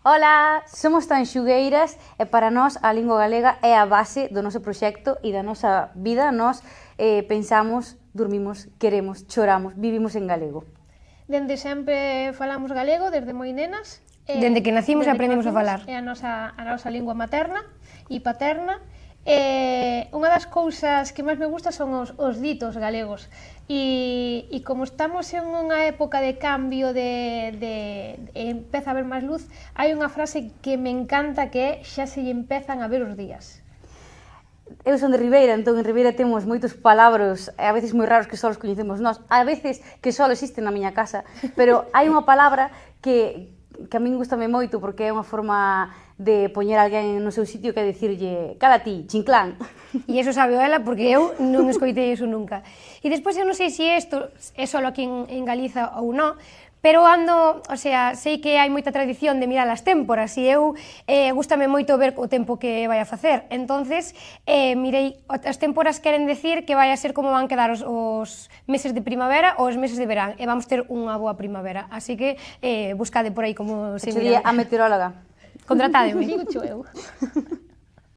Ola, somos Tanxugueiras e para nós a lingua galega é a base do noso proxecto e da nosa vida. Nós pensamos, dormimos, queremos, choramos, vivimos en galego. Dende sempre falamos galego, desde moi nenas. Dende que nacimos aprendemos a falar. É a nosa lingua materna e paterna. Unha das cousas que máis me gusta son os ditos galegos. E como estamos en unha época de cambio, empeza a haber máis luz, hai unha frase que me encanta que é xa se lle empezan a ver os días. Eu son de Ribeira, entón en Ribeira temos moitos palabras, a veces moi raros que só os coñecemos nós, a veces que só existen na miña casa, pero hai unha palabra que a min gustame moito porque é unha forma de poñer alguén no seu sitio, que é dicirlle cala ti, chinclán. E iso sabe ela porque eu non escoitei iso nunca. E despois eu non sei se isto é só aquí en Galiza ou non, pero sei que hai moita tradición de mirar as témporas e eu gústame moito ver o tempo que vai a facer. Entonces, mirei, as témporas queren decir que vai a ser como van quedar os meses de primavera ou os meses de verán, e vamos ter unha boa primavera. Así que buscade por aí como se mira. A meteoróloga. Contratádeme. Digo eu.